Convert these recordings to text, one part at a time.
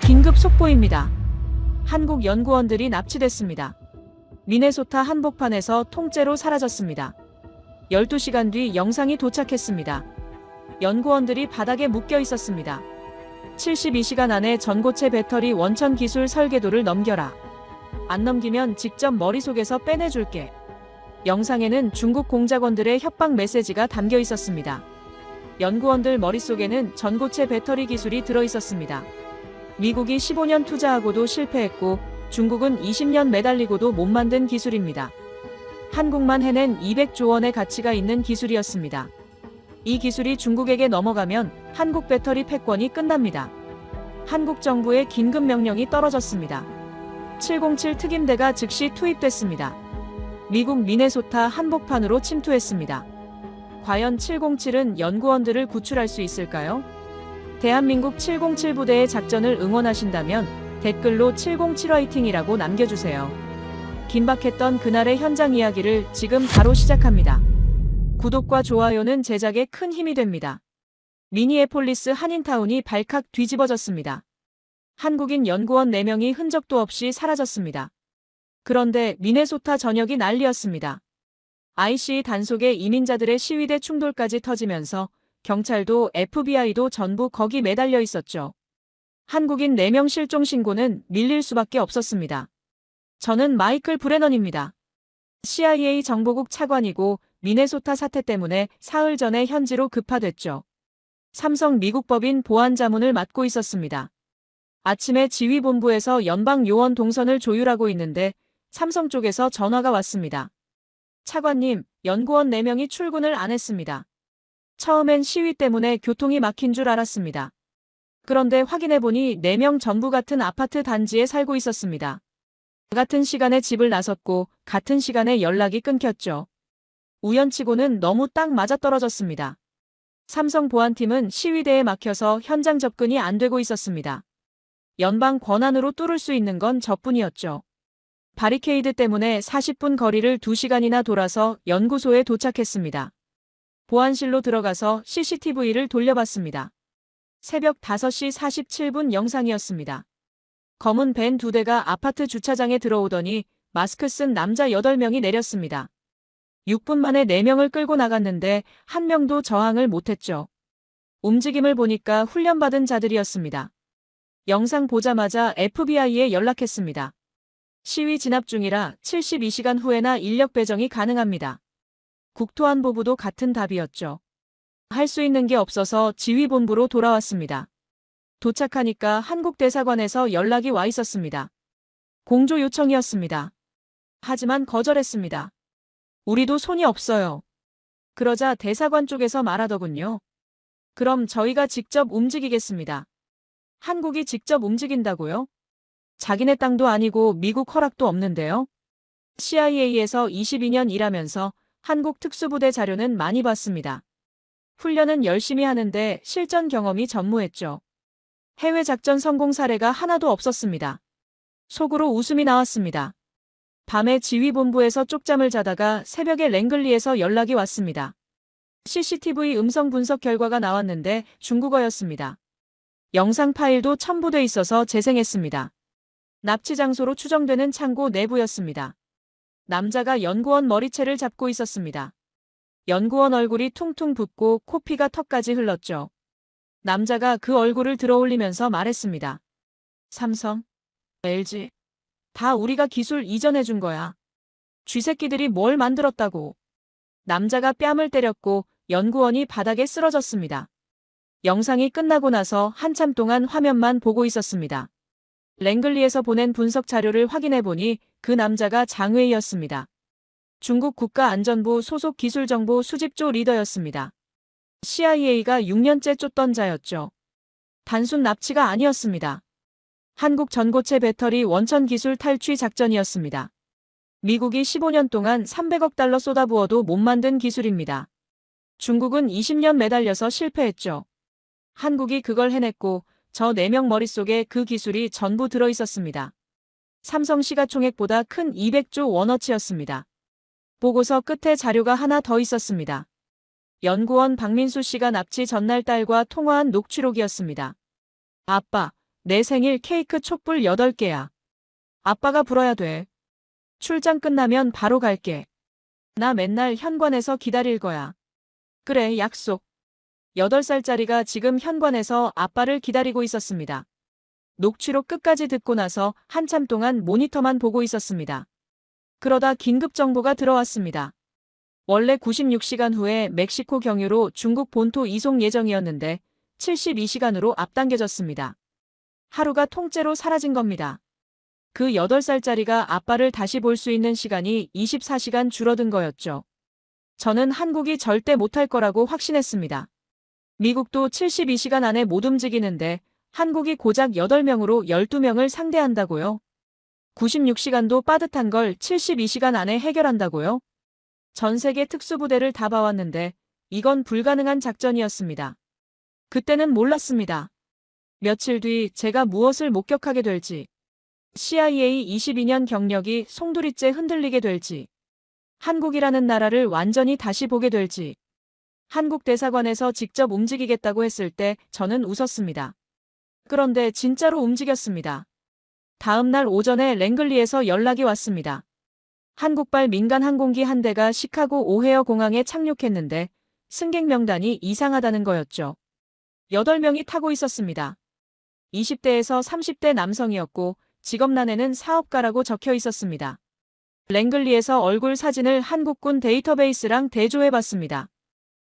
긴급 속보입니다. 한국 연구원들이 납치됐습니다. 미네소타 한복판에서 통째로 사라졌습니다. 12시간 뒤 영상이 도착했습니다. 연구원들이 바닥에 묶여 있었습니다. 72시간 안에 전고체 배터리 원천 기술 설계도를 넘겨라. 안 넘기면 직접 머릿속에서 빼내줄게. 영상에는 중국 공작원들의 협박 메시지가 담겨 있었습니다. 연구원들 머릿속에는 전고체 배터리 기술이 들어 있었습니다. 미국이 15년 투자하고도 실패했고 중국은 20년 매달리고도 못 만든 기술입니다. 한국만 해낸 200조 원의 가치가 있는 기술이었습니다. 이 기술이 중국에게 넘어가면 한국 배터리 패권이 끝납니다. 한국 정부의 긴급 명령이 떨어졌습니다. 707 특임대가 즉시 투입됐습니다. 미국 미네소타 한복판으로 침투했습니다. 과연 707은 연구원들을 구출할 수 있을까요? 대한민국 707 부대의 작전을 응원하신다면 댓글로 707 화이팅이라고 남겨주세요. 긴박했던 그날의 현장 이야기를 지금 바로 시작합니다. 구독과 좋아요는 제작에 큰 힘이 됩니다. 미니애폴리스 한인타운이 발칵 뒤집어졌습니다. 한국인 연구원 4명이 흔적도 없이 사라졌습니다. 그런데 미네소타 전역이 난리였습니다. IC 단속에 이민자들의 시위대 충돌까지 터지면서 경찰도 FBI도 전부 거기 매달려 있었죠. 한국인 4명 실종 신고는 밀릴 수밖에 없었습니다. 저는 마이클 브레넌입니다. CIA 정보국 차관이고 미네소타 사태 때문에 사흘 전에 현지로 급파됐죠. 삼성 미국 법인 보안 자문을 맡고 있었습니다. 아침에 지휘본부에서 연방 요원 동선을 조율하고 있는데 삼성 쪽에서 전화가 왔습니다. 차관님, 연구원 4명이 출근을 안 했습니다. 처음엔 시위 때문에 교통이 막힌 줄 알았습니다. 그런데 확인해보니 4명 전부 같은 아파트 단지에 살고 있었습니다. 같은 시간에 집을 나섰고 같은 시간에 연락이 끊겼죠. 우연치고는 너무 딱 맞아떨어졌습니다. 삼성 보안팀은 시위대에 막혀서 현장 접근이 안 되고 있었습니다. 연방 권한으로 뚫을 수 있는 건 저뿐이었죠. 바리케이드 때문에 40분 거리를 2시간이나 돌아서 연구소에 도착했습니다. 보안실로 들어가서 CCTV를 돌려봤습니다. 새벽 5시 47분 영상이었습니다. 검은 밴 2대가 아파트 주차장에 들어오더니 마스크 쓴 남자 8명이 내렸습니다. 6분 만에 4명을 끌고 나갔는데 1명도 저항을 못했죠. 움직임을 보니까 훈련받은 자들이었습니다. 영상 보자마자 FBI에 연락했습니다. 시위 진압 중이라 72시간 후에나 인력 배정이 가능합니다. 국토안보부도 같은 답이었죠. 할 수 있는 게 없어서 지휘본부로 돌아왔습니다. 도착하니까 한국 대사관에서 연락이 와 있었습니다. 공조 요청이었습니다. 하지만 거절했습니다. 우리도 손이 없어요. 그러자 대사관 쪽에서 말하더군요. 그럼 저희가 직접 움직이겠습니다. 한국이 직접 움직인다고요? 자기네 땅도 아니고 미국 허락도 없는데요. CIA에서 22년 일하면서 한국 특수부대 자료는 많이 봤습니다. 훈련은 열심히 하는데 실전 경험이 전무했죠. 해외 작전 성공 사례가 하나도 없었습니다. 속으로 웃음이 나왔습니다. 밤에 지휘본부에서 쪽잠을 자다가 새벽에 랭글리에서 연락이 왔습니다. CCTV 음성 분석 결과가 나왔는데 중국어였습니다. 영상 파일도 첨부돼 있어서 재생했습니다. 납치 장소로 추정되는 창고 내부였습니다. 남자가 연구원 머리채를 잡고 있었습니다. 연구원 얼굴이 퉁퉁 붓고 코피가 턱까지 흘렀죠. 남자가 그 얼굴을 들어올리면서 말했습니다. 삼성, LG, 다 우리가 기술 이전해준 거야. 쥐새끼들이 뭘 만들었다고. 남자가 뺨을 때렸고 연구원이 바닥에 쓰러졌습니다. 영상이 끝나고 나서 한참 동안 화면만 보고 있었습니다. 랭글리에서 보낸 분석 자료를 확인해보니 그 남자가 장웨이였습니다. 중국 국가안전부 소속 기술정보 수집조 리더였습니다. CIA가 6년째 쫓던 자였죠. 단순 납치가 아니었습니다. 한국 전고체 배터리 원천 기술 탈취 작전이었습니다. 미국이 15년 동안 300억 달러 쏟아부어도 못 만든 기술입니다. 중국은 20년 매달려서 실패했죠. 한국이 그걸 해냈고 저 4명 머릿속에 그 기술이 전부 들어있었습니다. 삼성 시가총액보다 큰 200조 원어치였습니다. 보고서 끝에 자료가 하나 더 있었습니다. 연구원 박민수 씨가 납치 전날 딸과 통화한 녹취록이었습니다. 아빠, 내 생일 케이크 촛불 8개야. 아빠가 불어야 돼. 출장 끝나면 바로 갈게. 나 맨날 현관에서 기다릴 거야. 그래, 약속. 8살짜리가 지금 현관에서 아빠를 기다리고 있었습니다. 녹취록 끝까지 듣고 나서 한참 동안 모니터만 보고 있었습니다. 그러다 긴급 정보가 들어왔습니다. 원래 96시간 후에 멕시코 경유로 중국 본토 이송 예정이었는데 72시간으로 앞당겨졌습니다. 하루가 통째로 사라진 겁니다. 그 8살짜리가 아빠를 다시 볼 수 있는 시간이 24시간 줄어든 거였죠. 저는 한국이 절대 못할 거라고 확신했습니다. 미국도 72시간 안에 못 움직이는데 한국이 고작 8명으로 12명을 상대한다고요? 96시간도 빠듯한 걸 72시간 안에 해결한다고요? 전 세계 특수부대를 다 봐왔는데 이건 불가능한 작전이었습니다. 그때는 몰랐습니다. 며칠 뒤 제가 무엇을 목격하게 될지, CIA 22년 경력이 송두리째 흔들리게 될지, 한국이라는 나라를 완전히 다시 보게 될지, 한국 대사관에서 직접 움직이겠다고 했을 때 저는 웃었습니다. 그런데 진짜로 움직였습니다. 다음 날 오전에 랭글리에서 연락이 왔습니다. 한국발 민간 항공기 한 대가 시카고 오헤어 공항에 착륙했는데 승객 명단이 이상하다는 거였죠. 8명이 타고 있었습니다. 20대에서 30대 남성이었고 직업란에는 사업가라고 적혀 있었습니다. 랭글리에서 얼굴 사진을 한국군 데이터베이스랑 대조해봤습니다.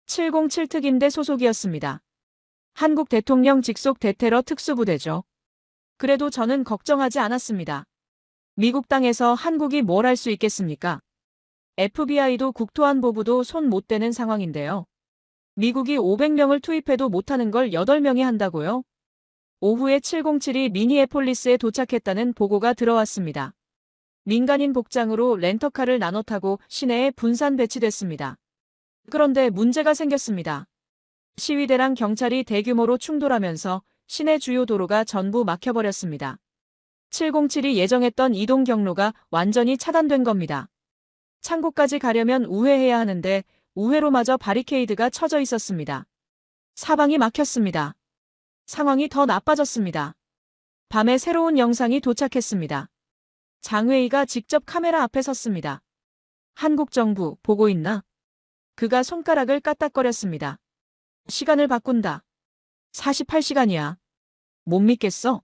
707 특임대 소속이었습니다. 한국 대통령 직속 대테러 특수부대죠. 그래도 저는 걱정하지 않았습니다. 미국 땅에서 한국이 뭘 할 수 있겠습니까? FBI도 국토안보부도 손 못 대는 상황인데요. 미국이 500명을 투입해도 못하는 걸 8명이 한다고요? 오후에 707이 미니애폴리스에 도착했다는 보고가 들어왔습니다. 민간인 복장으로 렌터카를 나눠 타고 시내에 분산 배치됐습니다. 그런데 문제가 생겼습니다. 시위대랑 경찰이 대규모로 충돌하면서 시내 주요 도로가 전부 막혀버렸습니다. 707이 예정했던 이동 경로가 완전히 차단된 겁니다. 창고까지 가려면 우회해야 하는데 우회로마저 바리케이드가 쳐져 있었습니다. 사방이 막혔습니다. 상황이 더 나빠졌습니다. 밤에 새로운 영상이 도착했습니다. 장회의가 직접 카메라 앞에 섰습니다. 한국 정부 보고 있나? 그가 손가락을 까딱거렸습니다. 시간을 바꾼다. 48시간이야. 못 믿겠어?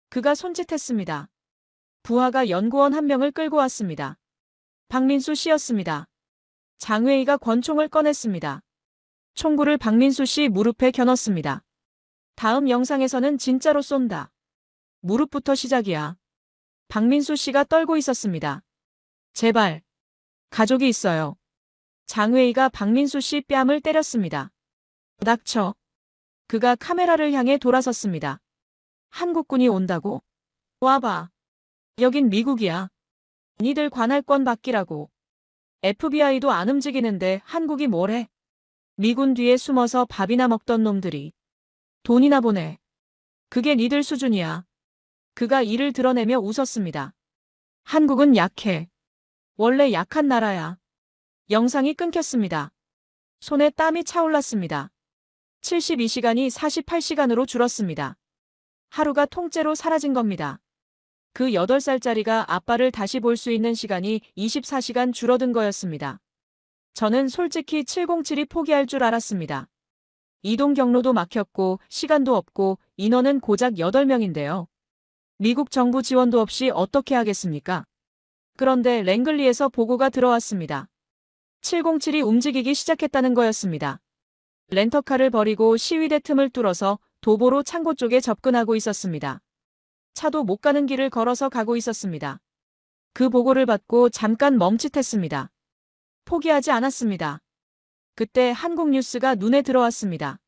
그가 손짓했습니다. 부하가 연구원 한 명을 끌고 왔습니다. 박민수 씨였습니다. 장회의가 권총을 꺼냈습니다. 총구를 박민수 씨 무릎에 겨눴습니다. 다음 영상에서는 진짜로 쏜다. 무릎부터 시작이야. 박민수 씨가 떨고 있었습니다. 제발. 가족이 있어요. 장회의가 박민수 씨 뺨을 때렸습니다. 닥쳐. 그가 카메라를 향해 돌아섰습니다. 한국군이 온다고? 와봐. 여긴 미국이야. 니들 관할권 밖이라고. FBI도 안 움직이는데 한국이 뭘 해? 미군 뒤에 숨어서 밥이나 먹던 놈들이. 돈이나 보내. 그게 니들 수준이야. 그가 이를 드러내며 웃었습니다. 한국은 약해. 원래 약한 나라야. 영상이 끊겼습니다. 손에 땀이 차올랐습니다. 72시간이 48시간으로 줄었습니다. 하루가 통째로 사라진 겁니다. 그 8살짜리가 아빠를 다시 볼 수 있는 시간이 24시간 줄어든 거였습니다. 저는 솔직히 707이 포기할 줄 알았습니다. 이동 경로도 막혔고 시간도 없고 인원은 고작 8명인데요. 미국 정부 지원도 없이 어떻게 하겠습니까? 그런데 랭글리에서 보고가 들어왔습니다. 707이 움직이기 시작했다는 거였습니다. 렌터카를 버리고 시위대 틈을 뚫어서 도보로 창고 쪽에 접근하고 있었습니다. 차도 못 가는 길을 걸어서 가고 있었습니다. 그 보고를 받고 잠깐 멈칫했습니다. 포기하지 않았습니다. 그때 한국 뉴스가 눈에 들어왔습니다.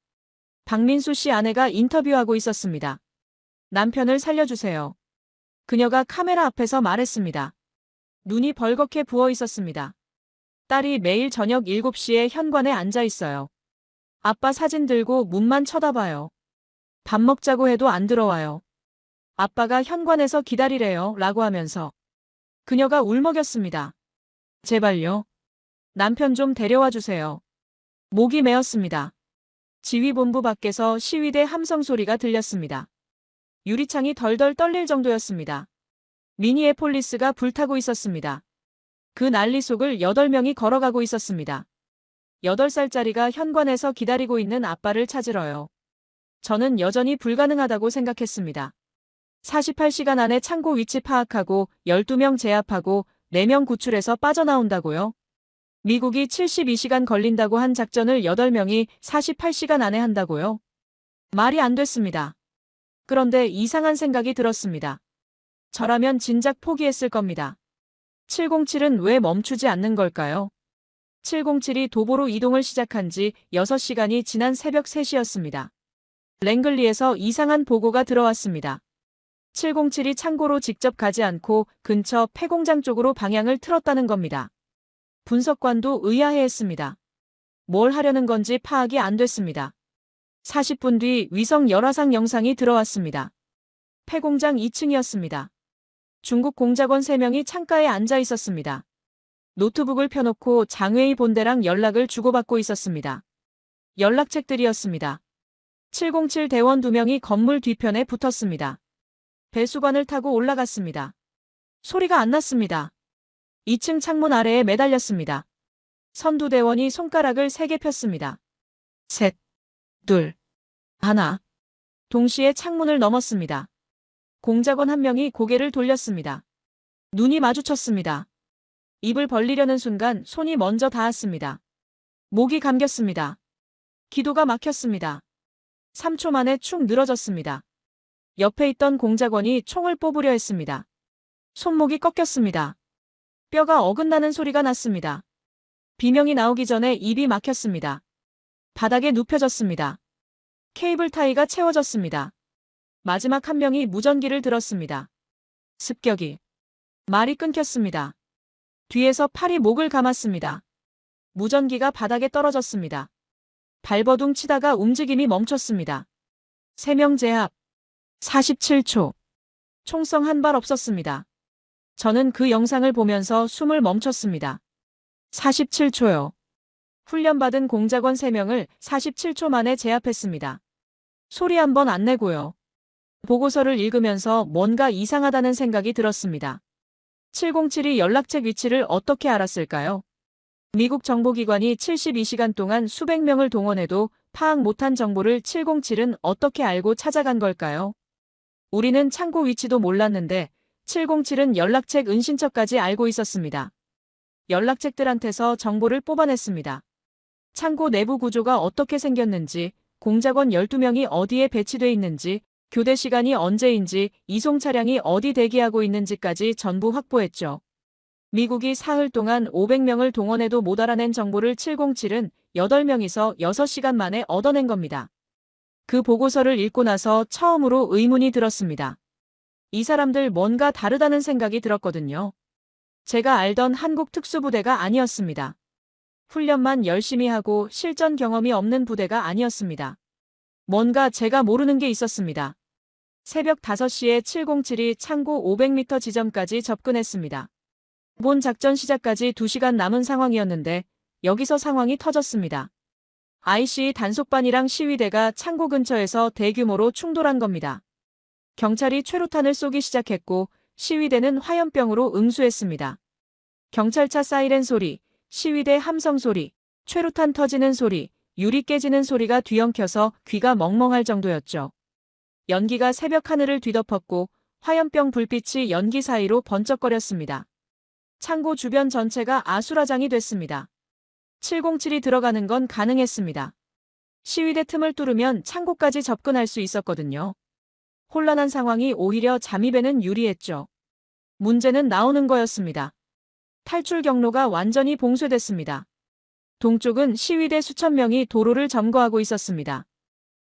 박민수 씨 아내가 인터뷰하고 있었습니다. 남편을 살려주세요. 그녀가 카메라 앞에서 말했습니다. 눈이 벌겋게 부어 있었습니다. 딸이 매일 저녁 7시에 현관에 앉아 있어요. 아빠 사진 들고 문만 쳐다봐요. 밥 먹자고 해도 안 들어와요. 아빠가 현관에서 기다리래요 라고 하면서 그녀가 울먹였습니다. 제발요. 남편 좀 데려와 주세요. 목이 메었습니다. 지휘본부 밖에서 시위대 함성 소리가 들렸습니다. 유리창이 덜덜 떨릴 정도였습니다. 미니애폴리스가 불타고 있었습니다. 그 난리 속을 8명이 걸어가고 있었습니다. 8살짜리가 현관에서 기다리고 있는 아빠를 찾으러요. 저는 여전히 불가능하다고 생각했습니다. 48시간 안에 창고 위치 파악하고 12명 제압하고 4명 구출해서 빠져나온다고요? 미국이 72시간 걸린다고 한 작전을 8명이 48시간 안에 한다고요? 말이 안 됐습니다. 그런데 이상한 생각이 들었습니다. 저라면 진작 포기했을 겁니다. 707은 왜 멈추지 않는 걸까요? 707이 도보로 이동을 시작한 지 6시간이 지난 새벽 3시였습니다. 랭글리에서 이상한 보고가 들어왔습니다. 707이 창고로 직접 가지 않고 근처 폐공장 쪽으로 방향을 틀었다는 겁니다. 분석관도 의아해했습니다. 뭘 하려는 건지 파악이 안 됐습니다. 40분 뒤 위성 열화상 영상이 들어왔습니다. 폐공장 2층이었습니다. 중국 공작원 3명이 창가에 앉아 있었습니다. 노트북을 펴놓고 장웨이 본대랑 연락을 주고받고 있었습니다. 연락책들이었습니다. 707 대원 2명이 건물 뒤편에 붙었습니다. 배수관을 타고 올라갔습니다. 소리가 안 났습니다. 2층 창문 아래에 매달렸습니다. 선두대원이 손가락을 3개 폈습니다. 셋, 둘, 하나. 동시에 창문을 넘었습니다. 공작원 1명이 고개를 돌렸습니다. 눈이 마주쳤습니다. 입을 벌리려는 순간 손이 먼저 닿았습니다. 목이 감겼습니다. 기도가 막혔습니다. 3초 만에 축 늘어졌습니다. 옆에 있던 공작원이 총을 뽑으려 했습니다. 손목이 꺾였습니다. 뼈가 어긋나는 소리가 났습니다. 비명이 나오기 전에 입이 막혔습니다. 바닥에 눕혀졌습니다. 케이블 타이가 채워졌습니다. 마지막 1명이 무전기를 들었습니다. 습격이. 말이 끊겼습니다. 뒤에서 팔이 목을 감았습니다. 무전기가 바닥에 떨어졌습니다. 발버둥 치다가 움직임이 멈췄습니다. 3명 제압. 47초. 총성 한 발 없었습니다. 저는 그 영상을 보면서 숨을 멈췄습니다. 47초요. 훈련받은 공작원 3명을 47초 만에 제압했습니다. 소리 한 번 안 내고요. 보고서를 읽으면서 뭔가 이상하다는 생각이 들었습니다. 707이 연락책 위치를 어떻게 알았을까요? 미국 정보기관이 72시간 동안 수백 명을 동원해도 파악 못한 정보를 707은 어떻게 알고 찾아간 걸까요? 우리는 창고 위치도 몰랐는데 707은 연락책 은신처까지 알고 있었습니다. 연락책들한테서 정보를 뽑아냈습니다. 창고 내부 구조가 어떻게 생겼는지, 공작원 12명이 어디에 배치돼 있는지, 교대 시간이 언제인지, 이송 차량이 어디 대기하고 있는지까지 전부 확보했죠. 미국이 사흘 동안 500명을 동원해도 못 알아낸 정보를 707은 8명이서 6시간 만에 얻어낸 겁니다. 그 보고서를 읽고 나서 처음으로 의문이 들었습니다. 이 사람들 뭔가 다르다는 생각이 들었거든요. 제가 알던 한국 특수부대가 아니었습니다. 훈련만 열심히 하고 실전 경험이 없는 부대가 아니었습니다. 뭔가 제가 모르는 게 있었습니다. 새벽 5시에 707이 창고 500m 지점까지 접근했습니다. 본 작전 시작까지 2시간 남은 상황이었는데 여기서 상황이 터졌습니다. IC 단속반이랑 시위대가 창고 근처에서 대규모로 충돌한 겁니다. 경찰이 최루탄을 쏘기 시작했고 시위대는 화염병으로 응수했습니다. 경찰차 사이렌 소리, 시위대 함성 소리, 최루탄 터지는 소리, 유리 깨지는 소리가 뒤엉켜서 귀가 멍멍할 정도였죠. 연기가 새벽 하늘을 뒤덮었고 화염병 불빛이 연기 사이로 번쩍거렸습니다. 창고 주변 전체가 아수라장이 됐습니다. 707이 들어가는 건 가능했습니다. 시위대 틈을 뚫으면 창고까지 접근할 수 있었거든요. 혼란한 상황이 오히려 잠입에는 유리했죠. 문제는 나오는 거였습니다. 탈출 경로가 완전히 봉쇄됐습니다. 동쪽은 시위대 수천 명이 도로를 점거하고 있었습니다.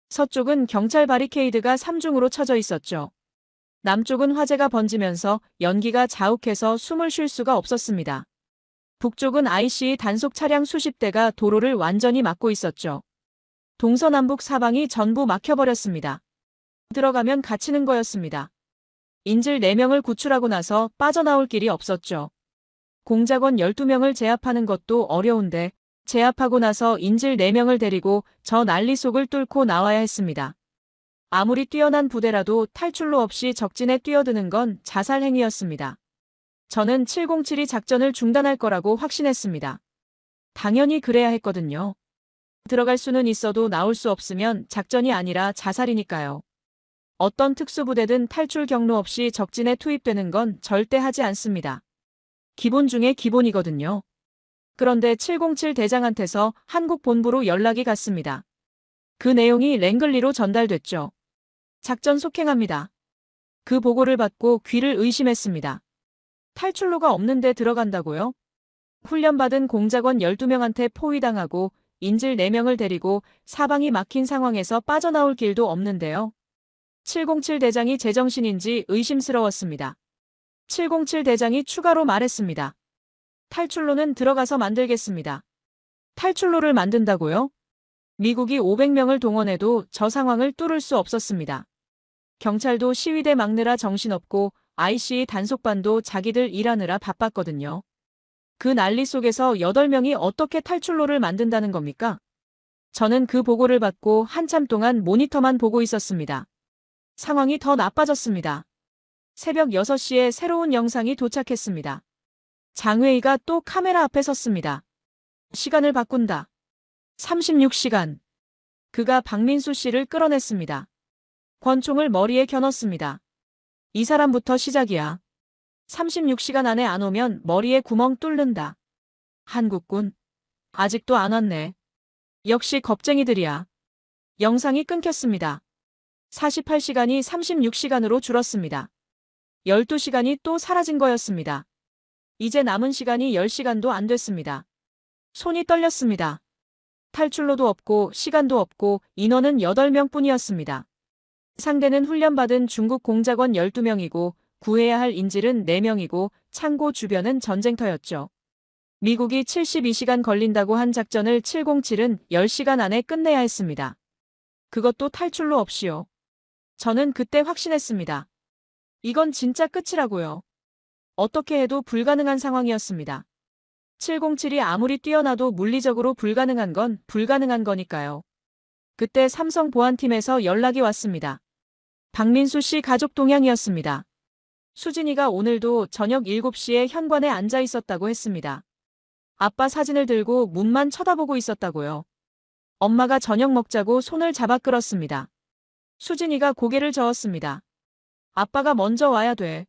서쪽은 경찰 바리케이드가 3중으로 쳐져 있었죠. 남쪽은 화재가 번지면서 연기가 자욱해서 숨을 쉴 수가 없었습니다. 북쪽은 IC 단속 차량 수십 대가 도로를 완전히 막고 있었죠. 동서남북 사방이 전부 막혀버렸습니다. 들어가면 갇히는 거였습니다. 인질 4명을 구출하고 나서 빠져나올 길이 없었죠. 공작원 12명을 제압하는 것도 어려운데 제압하고 나서 인질 4명을 데리고 저 난리 속을 뚫고 나와야 했습니다. 아무리 뛰어난 부대라도 탈출로 없이 적진에 뛰어드는 건 자살 행위였습니다. 저는 707이 작전을 중단할 거라고 확신했습니다. 당연히 그래야 했거든요. 들어갈 수는 있어도 나올 수 없으면 작전이 아니라 자살이니까요. 어떤 특수부대든 탈출 경로 없이 적진에 투입되는 건 절대 하지 않습니다. 기본 중에 기본이거든요. 그런데 707 대장한테서 한국 본부로 연락이 갔습니다. 그 내용이 랭글리로 전달됐죠. 작전 속행합니다. 그 보고를 받고 귀를 의심했습니다. 탈출로가 없는데 들어간다고요? 훈련받은 공작원 12명한테 포위당하고 인질 4명을 데리고 사방이 막힌 상황에서 빠져나올 길도 없는데요. 707 대장이 제정신인지 의심스러웠습니다. 707 대장이 추가로 말했습니다. 탈출로는 들어가서 만들겠습니다. 탈출로를 만든다고요? 미국이 500명을 동원해도 저 상황을 뚫을 수 없었습니다. 경찰도 시위대 막느라 정신없고 IC 단속반도 자기들 일하느라 바빴거든요. 그 난리 속에서 8명이 어떻게 탈출로를 만든다는 겁니까? 저는 그 보고를 받고 한참 동안 모니터만 보고 있었습니다. 상황이 더 나빠졌습니다. 새벽 6시에 새로운 영상이 도착했습니다. 장회의가 또 카메라 앞에 섰습니다. 시간을 바꾼다. 36시간. 그가 박민수 씨를 끌어냈습니다. 권총을 머리에 겨눴습니다. 이 사람부터 시작이야. 36시간 안에 안 오면 머리에 구멍 뚫는다. 한국군. 아직도 안 왔네. 역시 겁쟁이들이야. 영상이 끊겼습니다. 48시간이 36시간으로 줄었습니다. 12시간이 또 사라진 거였습니다. 이제 남은 시간이 10시간도 안 됐습니다. 손이 떨렸습니다. 탈출로도 없고 시간도 없고 인원은 8명 뿐이었습니다. 상대는 훈련받은 중국 공작원 12명이고 구해야 할 인질은 4명이고 창고 주변은 전쟁터였죠. 미국이 72시간 걸린다고 한 작전을 707은 10시간 안에 끝내야 했습니다. 그것도 탈출로 없이요. 저는 그때 확신했습니다. 이건 진짜 끝이라고요. 어떻게 해도 불가능한 상황이었습니다. 707이 아무리 뛰어나도 물리적으로 불가능한 건 불가능한 거니까요. 그때 삼성 보안팀에서 연락이 왔습니다. 박민수 씨 가족 동향이었습니다. 수진이가 오늘도 저녁 7시에 현관에 앉아 있었다고 했습니다. 아빠 사진을 들고 문만 쳐다보고 있었다고요. 엄마가 저녁 먹자고 손을 잡아 끌었습니다. 수진이가 고개를 저었습니다. 아빠가 먼저 와야 돼.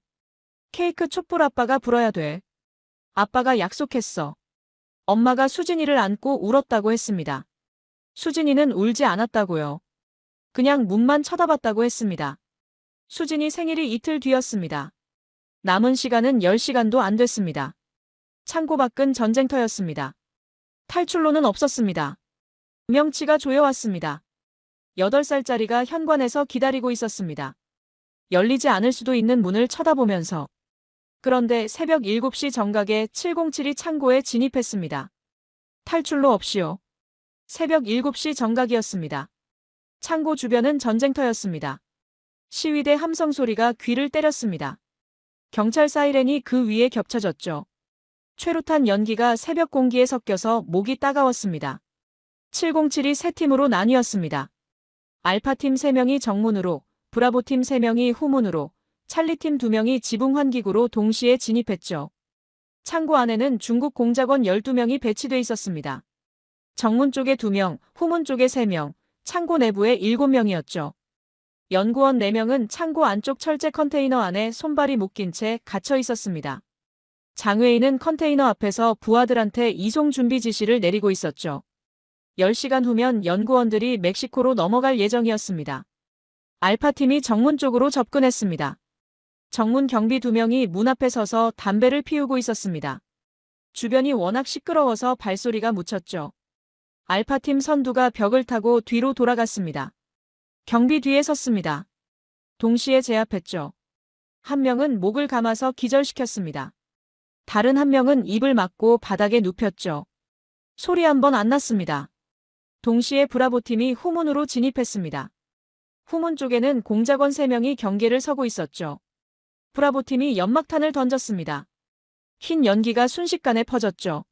케이크 촛불 아빠가 불어야 돼. 아빠가 약속했어. 엄마가 수진이를 안고 울었다고 했습니다. 수진이는 울지 않았다고요. 그냥 문만 쳐다봤다고 했습니다. 수진이 생일이 이틀 뒤였습니다. 남은 시간은 10시간도 안 됐습니다. 창고 밖은 전쟁터였습니다. 탈출로는 없었습니다. 명치가 조여왔습니다. 8살짜리가 현관에서 기다리고 있었습니다. 열리지 않을 수도 있는 문을 쳐다보면서. 그런데 새벽 7시 정각에 707이 창고에 진입했습니다. 탈출로 없이요. 새벽 7시 정각이었습니다. 창고 주변은 전쟁터였습니다. 시위대 함성 소리가 귀를 때렸습니다. 경찰 사이렌이 그 위에 겹쳐졌죠. 최루탄 연기가 새벽 공기에 섞여서 목이 따가웠습니다. 707이 세 팀으로 나뉘었습니다. 알파팀 3명이 정문으로, 브라보팀 3명이 후문으로, 찰리팀 2명이 지붕 환기구로 동시에 진입했죠. 창고 안에는 중국 공작원 12명이 배치돼 있었습니다. 정문 쪽에 2명, 후문 쪽에 3명, 창고 내부에 7명이었죠. 연구원 4명은 창고 안쪽 철제 컨테이너 안에 손발이 묶인 채 갇혀 있었습니다. 장회의는 컨테이너 앞에서 부하들한테 이송 준비 지시를 내리고 있었죠. 10시간 후면 연구원들이 멕시코로 넘어갈 예정이었습니다. 알파팀이 정문 쪽으로 접근했습니다. 정문 경비 2명이 문 앞에 서서 담배를 피우고 있었습니다. 주변이 워낙 시끄러워서 발소리가 묻혔죠. 알파팀 선두가 벽을 타고 뒤로 돌아갔습니다. 경비 뒤에 섰습니다. 동시에 제압했죠. 한 명은 목을 감아서 기절시켰습니다. 다른 한 명은 입을 막고 바닥에 눕혔죠. 소리 한 번 안 났습니다. 동시에 브라보팀이 후문으로 진입했습니다. 후문 쪽에는 공작원 3명이 경계를 서고 있었죠. 브라보팀이 연막탄을 던졌습니다. 흰 연기가 순식간에 퍼졌죠.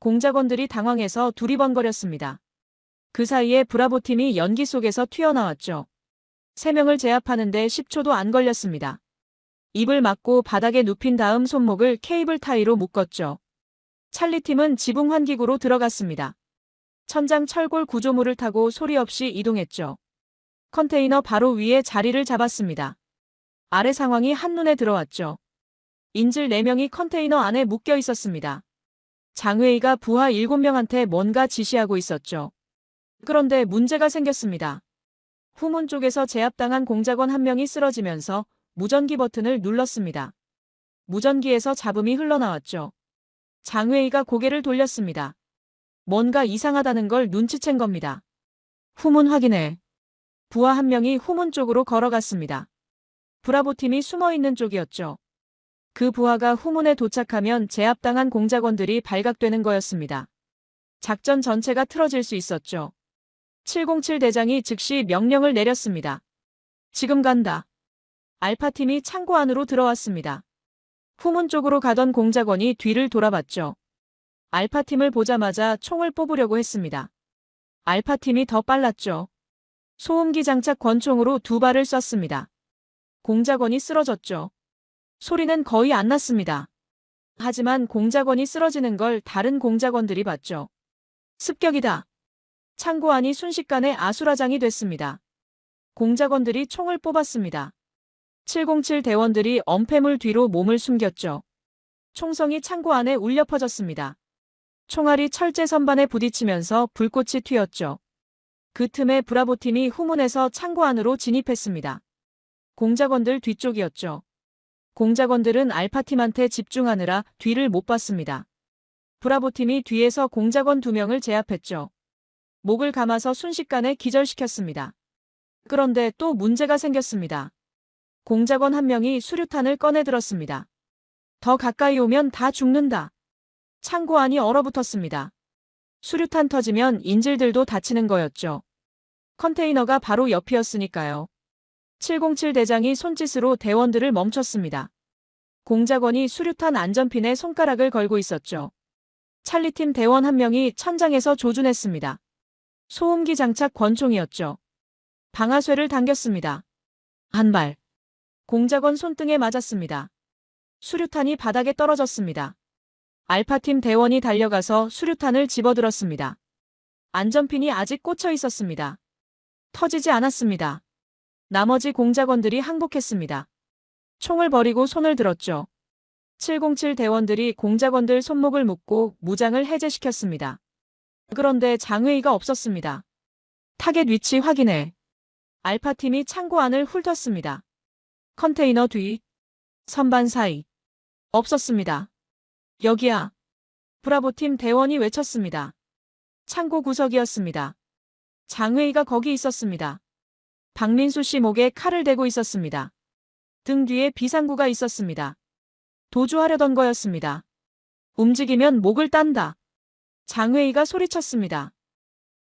공작원들이 당황해서 두리번거렸습니다. 그 사이에 브라보팀이 연기 속에서 튀어나왔죠. 3명을 제압하는데 10초도 안 걸렸습니다. 입을 막고 바닥에 눕힌 다음 손목을 케이블 타이로 묶었죠. 찰리팀은 지붕 환기구로 들어갔습니다. 천장 철골 구조물을 타고 소리 없이 이동했죠. 컨테이너 바로 위에 자리를 잡았습니다. 아래 상황이 한눈에 들어왔죠. 인질 4명이 컨테이너 안에 묶여 있었습니다. 장회의가 부하 7명한테 뭔가 지시하고 있었죠. 그런데 문제가 생겼습니다. 후문 쪽에서 제압당한 공작원 1명이 쓰러지면서 무전기 버튼을 눌렀습니다. 무전기에서 잡음이 흘러나왔죠. 장회의가 고개를 돌렸습니다. 뭔가 이상하다는 걸 눈치챈 겁니다. 후문 확인해. 부하 1명이 후문 쪽으로 걸어갔습니다. 브라보팀이 숨어있는 쪽이었죠. 그 부하가 후문에 도착하면 제압당한 공작원들이 발각되는 거였습니다. 작전 전체가 틀어질 수 있었죠. 707 대장이 즉시 명령을 내렸습니다. 지금 간다. 알파팀이 창고 안으로 들어왔습니다. 후문 쪽으로 가던 공작원이 뒤를 돌아봤죠. 알파팀을 보자마자 총을 뽑으려고 했습니다. 알파팀이 더 빨랐죠. 소음기 장착 권총으로 2발을 쐈습니다. 공작원이 쓰러졌죠. 소리는 거의 안 났습니다. 하지만 공작원이 쓰러지는 걸 다른 공작원들이 봤죠. 습격이다. 창고 안이 순식간에 아수라장이 됐습니다. 공작원들이 총을 뽑았습니다. 707 대원들이 엄폐물 뒤로 몸을 숨겼죠. 총성이 창고 안에 울려 퍼졌습니다. 총알이 철제 선반에 부딪히면서 불꽃이 튀었죠. 그 틈에 브라보팀이 후문에서 창고 안으로 진입했습니다. 공작원들 뒤쪽이었죠. 공작원들은 알파팀한테 집중하느라 뒤를 못 봤습니다. 브라보팀이 뒤에서 공작원 2명을 제압했죠. 목을 감아서 순식간에 기절시켰습니다. 그런데 또 문제가 생겼습니다. 공작원 1명이 수류탄을 꺼내 들었습니다. 더 가까이 오면 다 죽는다. 창고 안이 얼어붙었습니다. 수류탄 터지면 인질들도 다치는 거였죠. 컨테이너가 바로 옆이었으니까요. 707 대장이 손짓으로 대원들을 멈췄습니다. 공작원이 수류탄 안전핀에 손가락을 걸고 있었죠. 찰리팀 대원 1명이 천장에서 조준했습니다. 소음기 장착 권총이었죠. 방아쇠를 당겼습니다. 한 발. 공작원 손등에 맞았습니다. 수류탄이 바닥에 떨어졌습니다. 알파팀 대원이 달려가서 수류탄을 집어들었습니다. 안전핀이 아직 꽂혀 있었습니다. 터지지 않았습니다. 나머지 공작원들이 항복했습니다. 총을 버리고 손을 들었죠. 707 대원들이 공작원들 손목을 묶고 무장을 해제시켰습니다. 그런데 장회의가 없었습니다. 타겟 위치 확인해. 알파팀이 창고 안을 훑었습니다. 컨테이너 뒤, 선반 사이. 없었습니다. 여기야. 브라보팀 대원이 외쳤습니다. 창고 구석이었습니다. 장회의가 거기 있었습니다. 박민수 씨 목에 칼을 대고 있었습니다. 등 뒤에 비상구가 있었습니다. 도주하려던 거였습니다. 움직이면 목을 딴다. 장회의가 소리쳤습니다.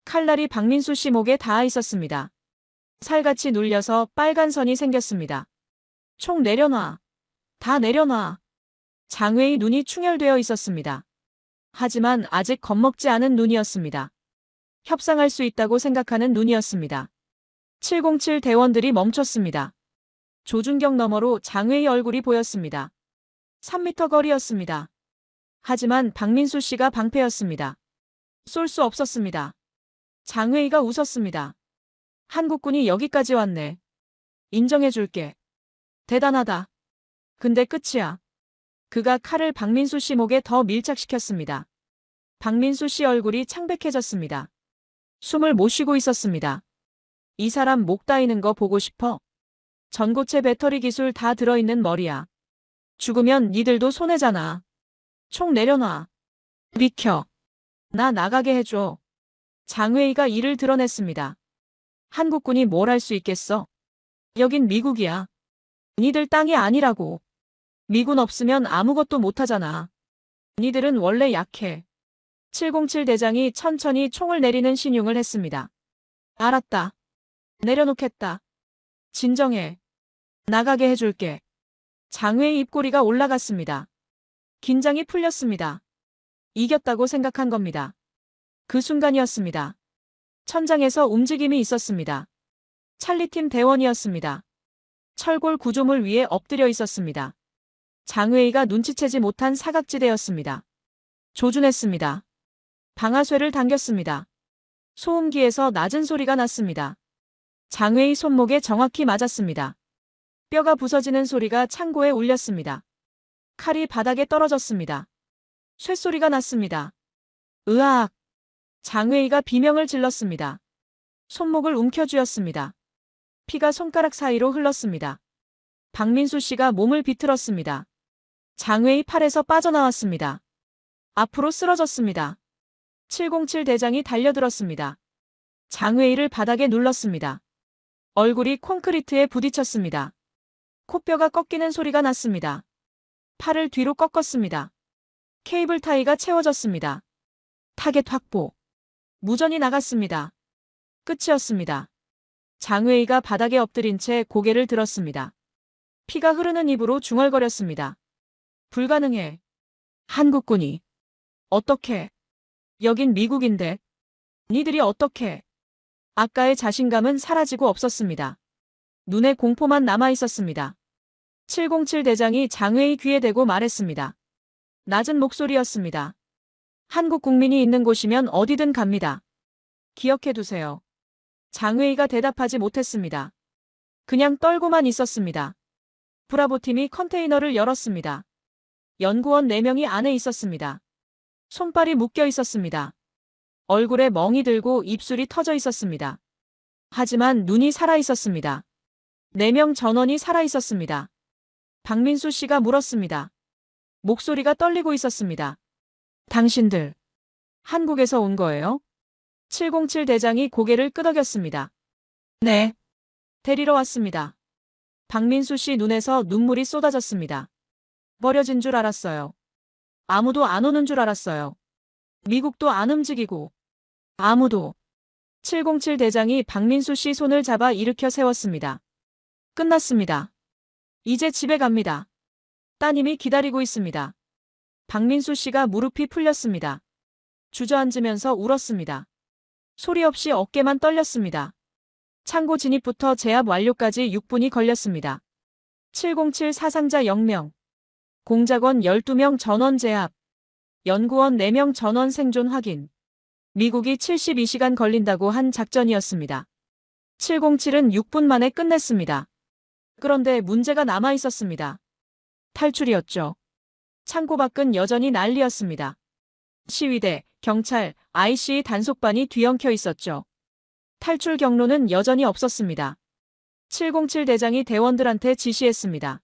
칼날이 박민수 씨 목에 닿아 있었습니다. 살같이 눌려서 빨간 선이 생겼습니다. 총 내려놔. 다 내려놔. 장회의 눈이 충혈되어 있었습니다. 하지만 아직 겁먹지 않은 눈이었습니다. 협상할 수 있다고 생각하는 눈이었습니다. 707 대원들이 멈췄습니다. 조준경 너머로 장회의 얼굴이 보였습니다. 3m 거리였습니다. 하지만 박민수 씨가 방패였습니다. 쏠 수 없었습니다. 장회의가 웃었습니다. 한국군이 여기까지 왔네. 인정해줄게. 대단하다. 근데 끝이야. 그가 칼을 박민수 씨 목에 더 밀착시켰습니다. 박민수 씨 얼굴이 창백해졌습니다. 숨을 못 쉬고 있었습니다. 이 사람 목 따이는 거 보고 싶어? 전고체 배터리 기술 다 들어있는 머리야. 죽으면 니들도 손해잖아. 총 내려놔. 비켜. 나 나가게 해줘. 장회의가 이를 드러냈습니다. 한국군이 뭘 할 수 있겠어? 여긴 미국이야. 니들 땅이 아니라고. 미군 없으면 아무것도 못하잖아. 니들은 원래 약해. 707 대장이 천천히 총을 내리는 신용을 했습니다. 알았다. 내려놓겠다. 진정해. 나가게 해줄게. 장회의 입꼬리가 올라갔습니다. 긴장이 풀렸습니다. 이겼다고 생각한 겁니다. 그 순간이었습니다. 천장에서 움직임이 있었습니다. 찰리팀 대원이었습니다. 철골 구조물 위에 엎드려 있었습니다. 장외의가 눈치채지 못한 사각지대였습니다. 조준했습니다. 방아쇠를 당겼습니다. 소음기에서 낮은 소리가 났습니다. 장외의 손목에 정확히 맞았습니다. 뼈가 부서지는 소리가 창고에 울렸습니다. 칼이 바닥에 떨어졌습니다. 쇳소리가 났습니다. 으악! 장외의가 비명을 질렀습니다. 손목을 움켜쥐었습니다. 피가 손가락 사이로 흘렀습니다. 박민수 씨가 몸을 비틀었습니다. 장외의 팔에서 빠져나왔습니다. 앞으로 쓰러졌습니다. 707 대장이 달려들었습니다. 장외의를 바닥에 눌렀습니다. 얼굴이 콘크리트에 부딪혔습니다. 코뼈가 꺾이는 소리가 났습니다. 팔을 뒤로 꺾었습니다. 케이블 타이가 채워졌습니다. 타겟 확보. 무전이 나갔습니다. 끝이었습니다. 장외의가 바닥에 엎드린 채 고개를 들었습니다. 피가 흐르는 입으로 중얼거렸습니다. 불가능해. 한국군이. 어떻게? 여긴 미국인데. 니들이 어떻게? 아까의 자신감은 사라지고 없었습니다. 눈에 공포만 남아 있었습니다. 707 대장이 장외의 귀에 대고 말했습니다. 낮은 목소리였습니다. 한국 국민이 있는 곳이면 어디든 갑니다. 기억해두세요. 장외의가 대답하지 못했습니다. 그냥 떨고만 있었습니다. 브라보팀이 컨테이너를 열었습니다. 연구원 4명이 안에 있었습니다. 손발이 묶여 있었습니다. 얼굴에 멍이 들고 입술이 터져 있었습니다. 하지만 눈이 살아 있었습니다. 4명 전원이 살아 있었습니다. 박민수 씨가 물었습니다. 목소리가 떨리고 있었습니다. 당신들, 한국에서 온 거예요? 707 대장이 고개를 끄덕였습니다. 네. 데리러 왔습니다. 박민수 씨 눈에서 눈물이 쏟아졌습니다. 버려진 줄 알았어요. 아무도 안 오는 줄 알았어요. 미국도 안 움직이고. 아무도. 707 대장이 박민수 씨 손을 잡아 일으켜 세웠습니다. 끝났습니다. 이제 집에 갑니다. 따님이 기다리고 있습니다. 박민수 씨가 무릎이 풀렸습니다. 주저앉으면서 울었습니다. 소리 없이 어깨만 떨렸습니다. 창고 진입부터 제압 완료까지 6분이 걸렸습니다. 707 사상자 0명. 공작원 12명 전원 제압. 연구원 4명 전원 생존 확인. 미국이 72시간 걸린다고 한 작전이었습니다. 707은 6분 만에 끝냈습니다. 그런데 문제가 남아 있었습니다. 탈출이었죠. 창고 밖은 여전히 난리였습니다. 시위대, 경찰, IC 단속반이 뒤엉켜 있었죠. 탈출 경로는 여전히 없었습니다. 707 대장이 대원들한테 지시했습니다.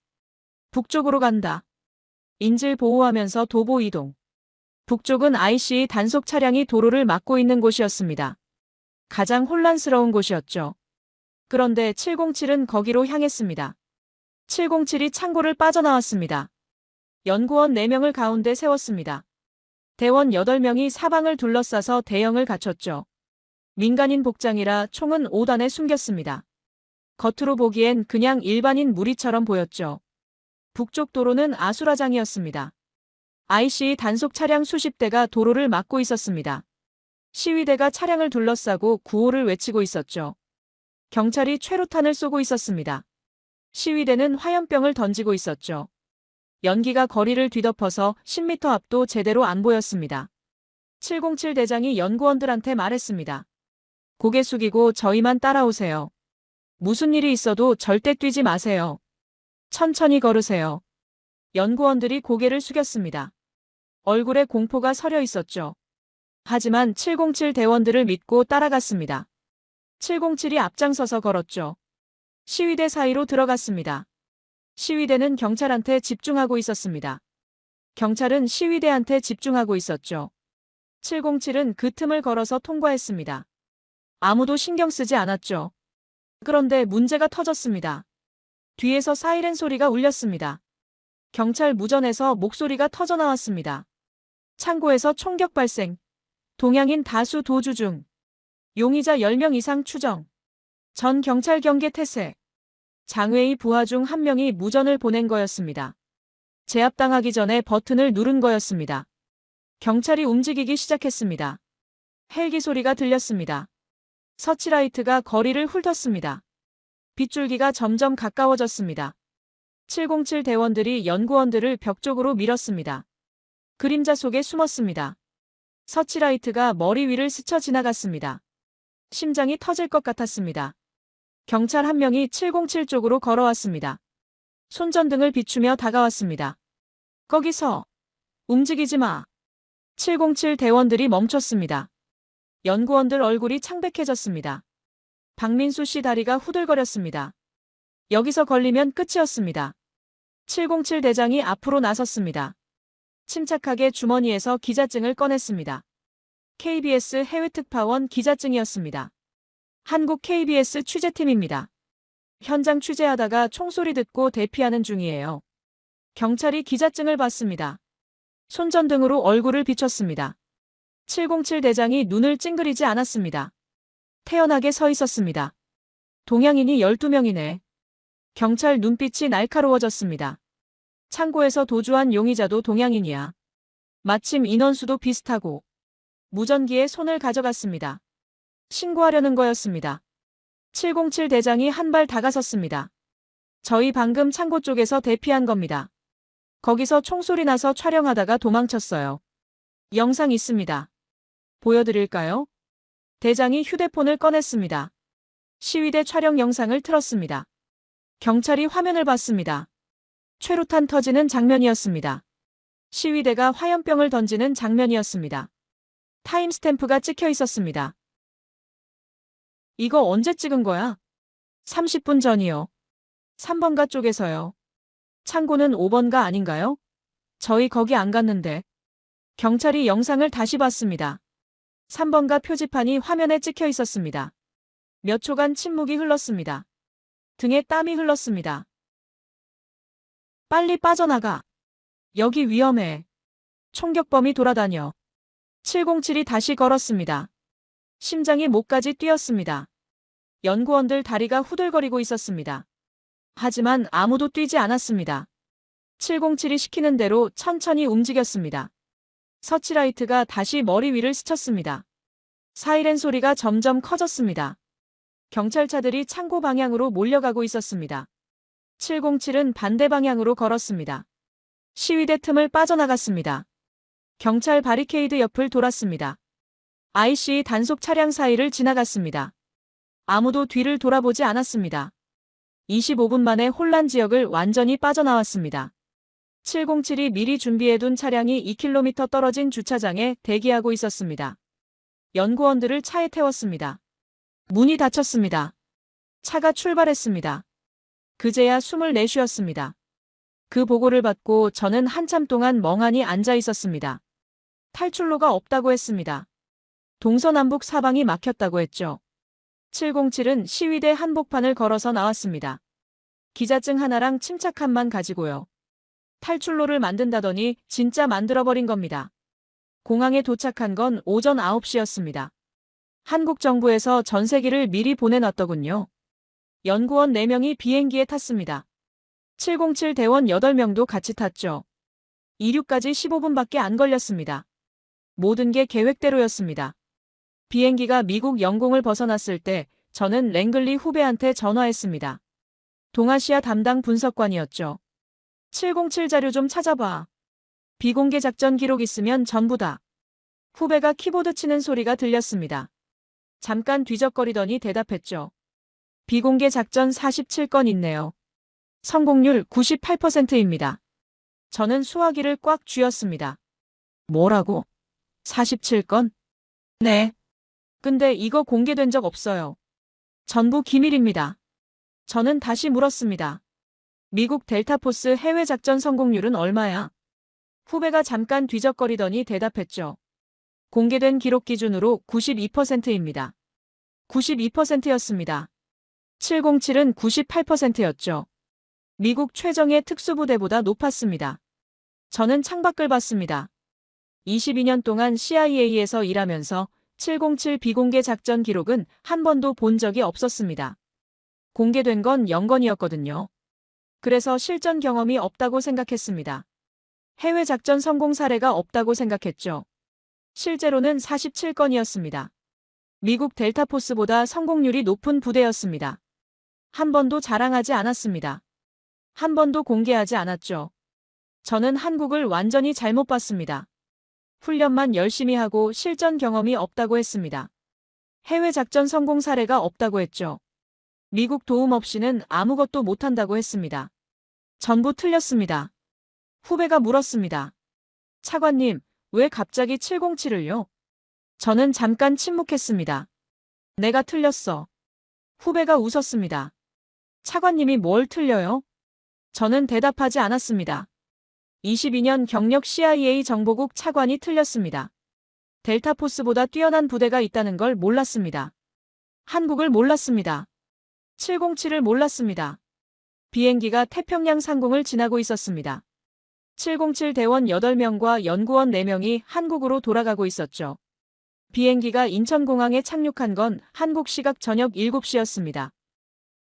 북쪽으로 간다. 인질 보호하면서 도보 이동. 북쪽은 IC 단속 차량이 도로를 막고 있는 곳이었습니다. 가장 혼란스러운 곳이었죠. 그런데 707은 거기로 향했습니다. 707이 창고를 빠져나왔습니다. 연구원 4명을 가운데 세웠습니다. 대원 8명이 사방을 둘러싸서 대형을 갖췄죠. 민간인 복장이라 총은 5단에 숨겼습니다. 겉으로 보기엔 그냥 일반인 무리처럼 보였죠. 북쪽 도로는 아수라장이었습니다. IC 단속 차량 수십 대가 도로를 막고 있었습니다. 시위대가 차량을 둘러싸고 구호를 외치고 있었죠. 경찰이 최루탄을 쏘고 있었습니다. 시위대는 화염병을 던지고 있었죠. 연기가 거리를 뒤덮어서 10m 앞도 제대로 안 보였습니다. 707 대장이 연구원들한테 말했습니다. 고개 숙이고 저희만 따라오세요. 무슨 일이 있어도 절대 뛰지 마세요. 천천히 걸으세요. 연구원들이 고개를 숙였습니다. 얼굴에 공포가 서려 있었죠. 하지만 707 대원들을 믿고 따라갔습니다. 707이 앞장서서 걸었죠. 시위대 사이로 들어갔습니다. 시위대는 경찰한테 집중하고 있었습니다. 경찰은 시위대한테 집중하고 있었죠. 707은 그 틈을 걸어서 통과했습니다. 아무도 신경 쓰지 않았죠. 그런데 문제가 터졌습니다. 뒤에서 사이렌 소리가 울렸습니다. 경찰 무전에서 목소리가 터져나왔습니다. 창고에서 총격 발생. 동양인 다수 도주 중. 용의자 10명 이상 추정. 전 경찰 경계 태세. 장외의 부하 중 1명이 무전을 보낸 거였습니다. 제압당하기 전에 버튼을 누른 거였습니다. 경찰이 움직이기 시작했습니다. 헬기 소리가 들렸습니다. 서치라이트가 거리를 훑었습니다. 빗줄기가 점점 가까워졌습니다. 707 대원들이 연구원들을 벽 쪽으로 밀었습니다. 그림자 속에 숨었습니다. 서치라이트가 머리 위를 스쳐 지나갔습니다. 심장이 터질 것 같았습니다. 경찰 한 명이 707 쪽으로 걸어왔습니다. 손전등을 비추며 다가왔습니다. 거기서 움직이지 마. 707 대원들이 멈췄습니다. 연구원들 얼굴이 창백해졌습니다. 박민수 씨 다리가 후들거렸습니다. 여기서 걸리면 끝이었습니다. 707 대장이 앞으로 나섰습니다. 침착하게 주머니에서 기자증을 꺼냈습니다. KBS 해외특파원 기자증이었습니다. 한국 KBS 취재팀입니다. 현장 취재하다가 총소리 듣고 대피하는 중이에요. 경찰이 기자증을 받습니다. 손전등으로 얼굴을 비췄습니다. 707 대장이 눈을 찡그리지 않았습니다. 태연하게 서 있었습니다. 동양인이 12명이네. 경찰 눈빛이 날카로워졌습니다. 창고에서 도주한 용의자도 동양인이야. 마침 인원수도 비슷하고. 무전기에 손을 가져갔습니다. 신고하려는 거였습니다. 707 대장이 한 발 다가섰습니다. 저희 방금 창고 쪽에서 대피한 겁니다. 거기서 총소리 나서 촬영하다가 도망쳤어요. 영상 있습니다. 보여드릴까요? 대장이 휴대폰을 꺼냈습니다. 시위대 촬영 영상을 틀었습니다. 경찰이 화면을 봤습니다. 최루탄 터지는 장면이었습니다. 시위대가 화염병을 던지는 장면이었습니다. 타임스탬프가 찍혀 있었습니다. 이거 언제 찍은 거야? 30분 전이요. 3번가 쪽에서요. 창고는 5번가 아닌가요? 저희 거기 안 갔는데. 경찰이 영상을 다시 봤습니다. 3번가 표지판이 화면에 찍혀 있었습니다. 몇 초간 침묵이 흘렀습니다. 등에 땀이 흘렀습니다. 빨리 빠져나가. 여기 위험해. 총격범이 돌아다녀. 707이 다시 걸었습니다. 심장이 목까지 뛰었습니다. 연구원들 다리가 후들거리고 있었습니다. 하지만 아무도 뛰지 않았습니다. 707이 시키는 대로 천천히 움직였습니다. 서치라이트가 다시 머리 위를 스쳤습니다. 사이렌 소리가 점점 커졌습니다. 경찰차들이 창고 방향으로 몰려가고 있었습니다. 707은 반대 방향으로 걸었습니다. 시위대 틈을 빠져나갔습니다. 경찰 바리케이드 옆을 돌았습니다. IC 단속 차량 사이를 지나갔습니다. 아무도 뒤를 돌아보지 않았습니다. 25분 만에 혼란 지역을 완전히 빠져나왔습니다. 707이 미리 준비해둔 차량이 2km 떨어진 주차장에 대기하고 있었습니다. 연구원들을 차에 태웠습니다. 문이 닫혔습니다. 차가 출발했습니다. 그제야 숨을 내쉬었습니다. 그 보고를 받고 저는 한참 동안 멍하니 앉아 있었습니다. 탈출로가 없다고 했습니다. 동서남북 사방이 막혔다고 했죠. 707은 시위대 한복판을 걸어서 나왔습니다. 기자증 하나랑 침착함만 가지고요. 탈출로를 만든다더니 진짜 만들어버린 겁니다. 공항에 도착한 건 오전 9시였습니다. 한국 정부에서 전세기를 미리 보내놨더군요. 연구원 4명이 비행기에 탔습니다. 707 대원 8명도 같이 탔죠. 이륙까지 15분밖에 안 걸렸습니다. 모든 게 계획대로였습니다. 비행기가 미국 영공을 벗어났을 때 저는 랭글리 후배한테 전화했습니다. 동아시아 담당 분석관이었죠. 707 자료 좀 찾아봐. 비공개 작전 기록 있으면 전부다. 후배가 키보드 치는 소리가 들렸습니다. 잠깐 뒤적거리더니 대답했죠. 비공개 작전 47건 있네요. 성공률 98%입니다. 저는 수화기를 꽉 쥐었습니다. 뭐라고? 47건? 네. 근데 이거 공개된 적 없어요. 전부 기밀입니다. 저는 다시 물었습니다. 미국 델타포스 해외 작전 성공률은 얼마야? 후배가 잠깐 뒤적거리더니 대답했죠. 공개된 기록 기준으로 92%입니다. 92%였습니다. 707은 98%였죠. 미국 최정예 특수부대보다 높았습니다. 저는 창밖을 봤습니다. 22년 동안 CIA에서 일하면서 707 비공개 작전 기록은 한 번도 본 적이 없었습니다. 공개된 건 0건이었거든요. 그래서 실전 경험이 없다고 생각했습니다. 해외 작전 성공 사례가 없다고 생각했죠. 실제로는 47건이었습니다. 미국 델타포스보다 성공률이 높은 부대였습니다. 한 번도 자랑하지 않았습니다. 한 번도 공개하지 않았죠. 저는 한국을 완전히 잘못 봤습니다. 훈련만 열심히 하고 실전 경험이 없다고 했습니다. 해외 작전 성공 사례가 없다고 했죠. 미국 도움 없이는 아무것도 못한다고 했습니다. 전부 틀렸습니다. 후배가 물었습니다. 차관님, 왜 갑자기 707을요? 저는 잠깐 침묵했습니다. 내가 틀렸어. 후배가 웃었습니다. 차관님이 뭘 틀려요? 저는 대답하지 않았습니다. 22년 경력 CIA 정보국 차관이 틀렸습니다. 델타포스보다 뛰어난 부대가 있다는 걸 몰랐습니다. 한국을 몰랐습니다. 707을 몰랐습니다. 비행기가 태평양 상공을 지나고 있었습니다. 707 대원 8명과 연구원 4명이 한국으로 돌아가고 있었죠. 비행기가 인천공항에 착륙한 건 한국 시각 저녁 7시였습니다.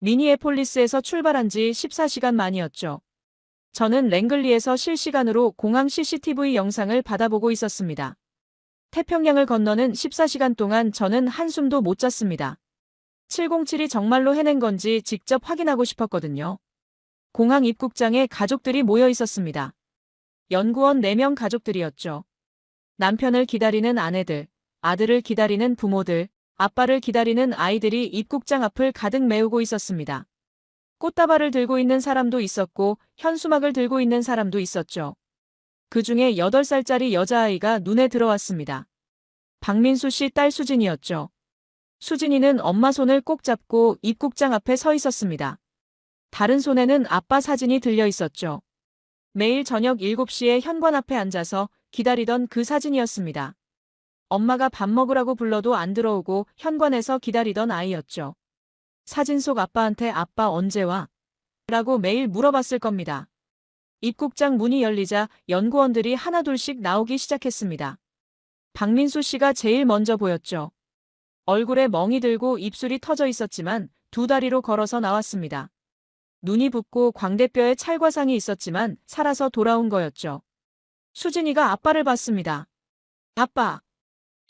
미니애폴리스에서 출발한 지 14시간 만이었죠. 저는 랭글리에서 실시간으로 공항 CCTV 영상을 받아보고 있었습니다. 태평양을 건너는 14시간 동안 저는 한숨도 못 잤습니다. 707이 정말로 해낸 건지 직접 확인하고 싶었거든요. 공항 입국장에 가족들이 모여 있었습니다. 연구원 4명 가족들이었죠. 남편을 기다리는 아내들, 아들을 기다리는 부모들, 아빠를 기다리는 아이들이 입국장 앞을 가득 메우고 있었습니다. 꽃다발을 들고 있는 사람도 있었고 현수막을 들고 있는 사람도 있었죠. 그 중에 8살짜리 여자아이가 눈에 들어왔습니다. 박민수 씨 딸 수진이었죠. 수진이는 엄마 손을 꼭 잡고 입국장 앞에 서 있었습니다. 다른 손에는 아빠 사진이 들려 있었죠. 매일 저녁 7시에 현관 앞에 앉아서 기다리던 그 사진이었습니다. 엄마가 밥 먹으라고 불러도 안 들어오고 현관에서 기다리던 아이였죠. 사진 속 아빠한테 아빠 언제 와? 라고 매일 물어봤을 겁니다. 입국장 문이 열리자 연구원들이 하나둘씩 나오기 시작했습니다. 박민수 씨가 제일 먼저 보였죠. 얼굴에 멍이 들고 입술이 터져 있었지만 2다리로 걸어서 나왔습니다. 눈이 붓고 광대뼈에 찰과상이 있었지만 살아서 돌아온 거였죠. 수진이가 아빠를 봤습니다. 아빠!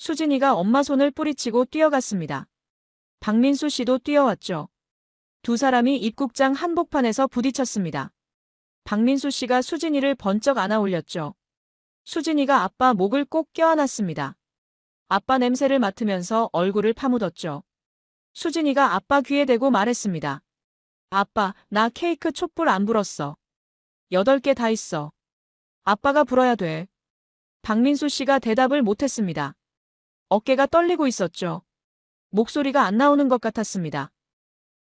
수진이가 엄마 손을 뿌리치고 뛰어갔습니다. 박민수 씨도 뛰어왔죠. 두 사람이 입국장 한복판에서 부딪혔습니다. 박민수 씨가 수진이를 번쩍 안아 올렸죠. 수진이가 아빠 목을 꼭 껴안았습니다. 아빠 냄새를 맡으면서 얼굴을 파묻었죠. 수진이가 아빠 귀에 대고 말했습니다. 아빠, 나 케이크 촛불 안 불었어. 8개 다 있어. 아빠가 불어야 돼. 박민수 씨가 대답을 못했습니다. 어깨가 떨리고 있었죠. 목소리가 안 나오는 것 같았습니다.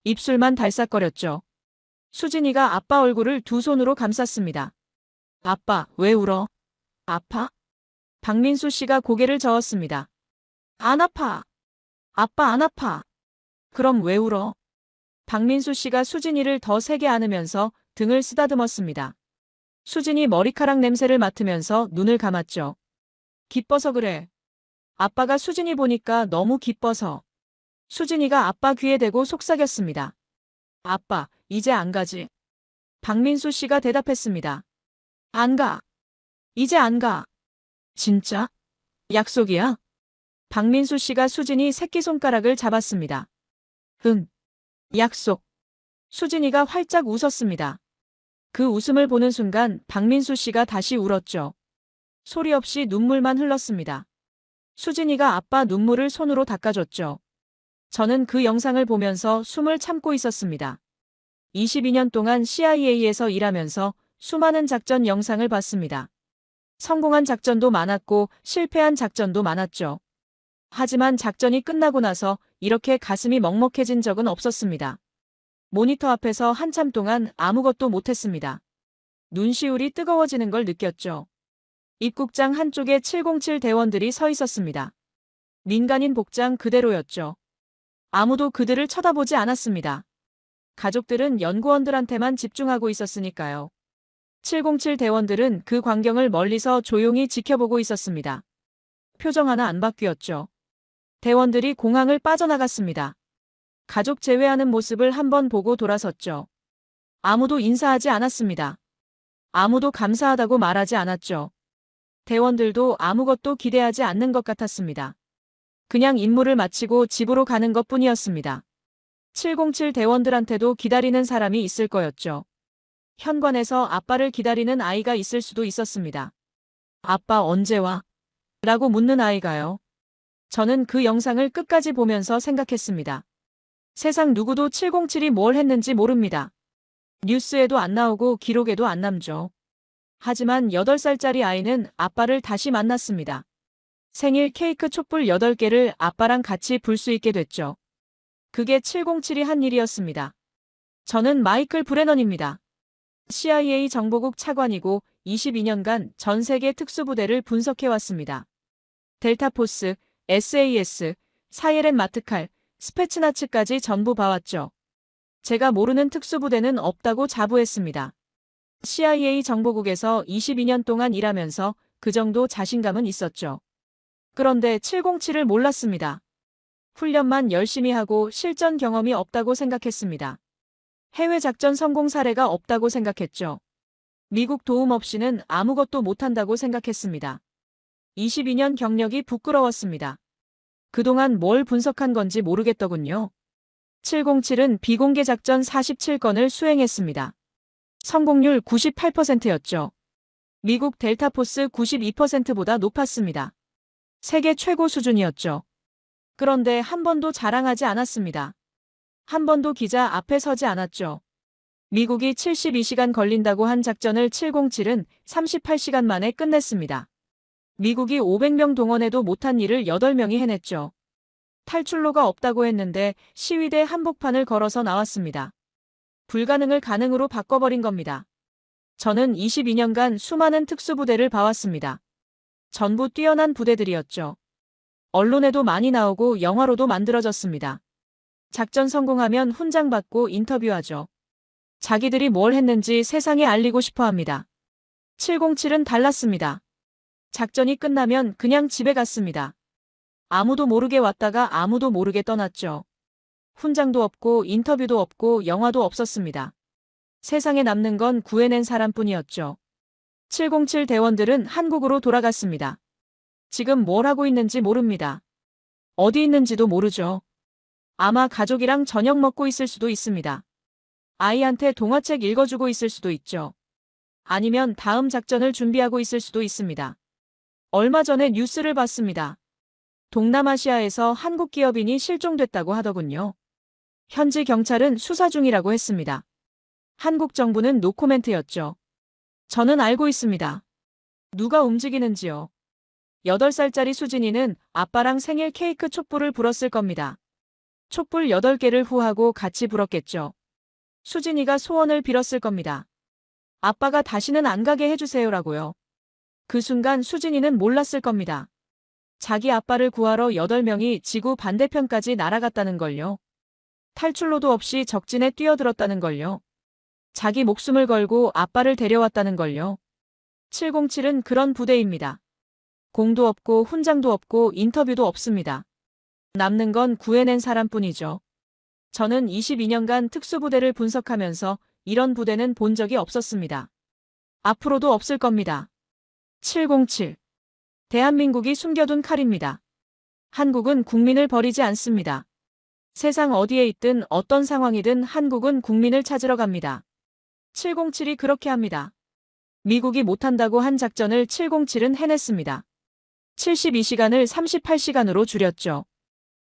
입술만 달싹거렸죠. 수진이가 아빠 얼굴을 두 손으로 감쌌습니다. 아빠, 왜 울어? 아파? 박민수 씨가 고개를 저었습니다. 안 아파. 아빠 안 아파. 그럼 왜 울어? 박민수 씨가 수진이를 더 세게 안으면서 등을 쓰다듬었습니다. 수진이 머리카락 냄새를 맡으면서 눈을 감았죠. 기뻐서 그래. 아빠가 수진이 보니까 너무 기뻐서. 수진이가 아빠 귀에 대고 속삭였습니다. 아빠, 이제 안 가지? 박민수 씨가 대답했습니다. 안 가. 이제 안 가. 진짜? 약속이야? 박민수 씨가 수진이 새끼손가락을 잡았습니다. 응. 약속. 수진이가 활짝 웃었습니다. 그 웃음을 보는 순간 박민수 씨가 다시 울었죠. 소리 없이 눈물만 흘렀습니다. 수진이가 아빠 눈물을 손으로 닦아줬죠. 저는 그 영상을 보면서 숨을 참고 있었습니다. 22년 동안 CIA에서 일하면서 수많은 작전 영상을 봤습니다. 성공한 작전도 많았고 실패한 작전도 많았죠. 하지만 작전이 끝나고 나서 이렇게 가슴이 먹먹해진 적은 없었습니다. 모니터 앞에서 한참 동안 아무것도 못했습니다. 눈시울이 뜨거워지는 걸 느꼈죠. 입국장 한쪽에 707 대원들이 서 있었습니다. 민간인 복장 그대로였죠. 아무도 그들을 쳐다보지 않았습니다. 가족들은 연구원들한테만 집중하고 있었으니까요. 707 대원들은 그 광경을 멀리서 조용히 지켜보고 있었습니다. 표정 하나 안 바뀌었죠. 대원들이 공항을 빠져나갔습니다. 가족 제외하는 모습을 한번 보고 돌아섰죠. 아무도 인사하지 않았습니다. 아무도 감사하다고 말하지 않았죠. 대원들도 아무것도 기대하지 않는 것 같았습니다. 그냥 임무를 마치고 집으로 가는 것뿐이었습니다. 707 대원들한테도 기다리는 사람이 있을 거였죠. 현관에서 아빠를 기다리는 아이가 있을 수도 있었습니다. 아빠 언제 와? 라고 묻는 아이가요. 저는 그 영상을 끝까지 보면서 생각했습니다. 세상 누구도 707이 뭘 했는지 모릅니다. 뉴스에도 안 나오고 기록에도 안 남죠. 하지만 8살짜리 아이는 아빠를 다시 만났습니다. 생일 케이크 촛불 8개를 아빠랑 같이 불 수 있게 됐죠. 그게 707이 한 일이었습니다. 저는 마이클 브레넌입니다. CIA 정보국 차관이고 22년간 전 세계 특수부대를 분석해왔습니다. 델타포스, SAS, 사이렌 마트칼, 스페츠나츠까지 전부 봐왔죠. 제가 모르는 특수부대는 없다고 자부했습니다. CIA 정보국에서 22년 동안 일하면서 그 정도 자신감은 있었죠. 그런데 707을 몰랐습니다. 훈련만 열심히 하고 실전 경험이 없다고 생각했습니다. 해외 작전 성공 사례가 없다고 생각했죠. 미국 도움 없이는 아무것도 못한다고 생각했습니다. 22년 경력이 부끄러웠습니다. 그동안 뭘 분석한 건지 모르겠더군요. 707은 비공개 작전 47건을 수행했습니다. 성공률 98%였죠. 미국 델타포스 92%보다 높았습니다. 세계 최고 수준이었죠. 그런데 한 번도 자랑하지 않았습니다. 한 번도 기자 앞에 서지 않았죠. 미국이 72시간 걸린다고 한 작전을 707은 38시간 만에 끝냈습니다. 미국이 500명 동원해도 못한 일을 8명이 해냈죠. 탈출로가 없다고 했는데 시위대 한복판을 걸어서 나왔습니다. 불가능을 가능으로 바꿔버린 겁니다. 저는 22년간 수많은 특수부대를 봐왔습니다. 전부 뛰어난 부대들이었죠. 언론에도 많이 나오고 영화로도 만들어졌습니다. 작전 성공하면 훈장 받고 인터뷰하죠. 자기들이 뭘 했는지 세상에 알리고 싶어 합니다. 707은 달랐습니다. 작전이 끝나면 그냥 집에 갔습니다. 아무도 모르게 왔다가 아무도 모르게 떠났죠. 훈장도 없고 인터뷰도 없고 영화도 없었습니다. 세상에 남는 건 구해낸 사람뿐이었죠. 707 대원들은 한국으로 돌아갔습니다. 지금 뭘 하고 있는지 모릅니다. 어디 있는지도 모르죠. 아마 가족이랑 저녁 먹고 있을 수도 있습니다. 아이한테 동화책 읽어주고 있을 수도 있죠. 아니면 다음 작전을 준비하고 있을 수도 있습니다. 얼마 전에 뉴스를 봤습니다. 동남아시아에서 한국 기업인이 실종됐다고 하더군요. 현지 경찰은 수사 중이라고 했습니다. 한국 정부는 노코멘트였죠. 저는 알고 있습니다. 누가 움직이는지요. 8살짜리 수진이는 아빠랑 생일 케이크 촛불을 불었을 겁니다. 촛불 8개를 후하고 같이 불었겠죠. 수진이가 소원을 빌었을 겁니다. 아빠가 다시는 안 가게 해주세요라고요. 그 순간 수진이는 몰랐을 겁니다. 자기 아빠를 구하러 8명이 지구 반대편까지 날아갔다는 걸요. 탈출로도 없이 적진에 뛰어들었다는 걸요. 자기 목숨을 걸고 아빠를 데려왔다는 걸요. 707은 그런 부대입니다. 공도 없고 훈장도 없고 인터뷰도 없습니다. 남는 건 구해낸 사람뿐이죠. 저는 22년간 특수부대를 분석하면서 이런 부대는 본 적이 없었습니다. 앞으로도 없을 겁니다. 707. 대한민국이 숨겨둔 칼입니다. 한국은 국민을 버리지 않습니다. 세상 어디에 있든 어떤 상황이든 한국은 국민을 찾으러 갑니다. 707이 그렇게 합니다. 미국이 못한다고 한 작전을 707은 해냈습니다. 72시간을 38시간으로 줄였죠.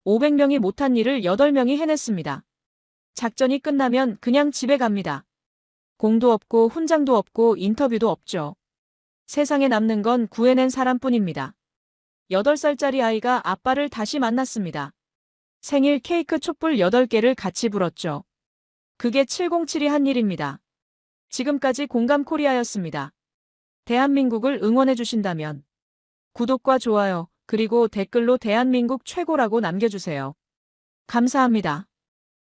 500명이 못한 일을 8명이 해냈습니다. 작전이 끝나면 그냥 집에 갑니다. 공도 없고 훈장도 없고 인터뷰도 없죠. 세상에 남는 건 구해낸 사람뿐입니다. 8살짜리 아이가 아빠를 다시 만났습니다. 생일 케이크 촛불 8개를 같이 불었죠. 그게 707이 한 일입니다. 지금까지 공감 코리아였습니다. 대한민국을 응원해 주신다면 구독과 좋아요, 그리고 댓글로 대한민국 최고라고 남겨주세요. 감사합니다.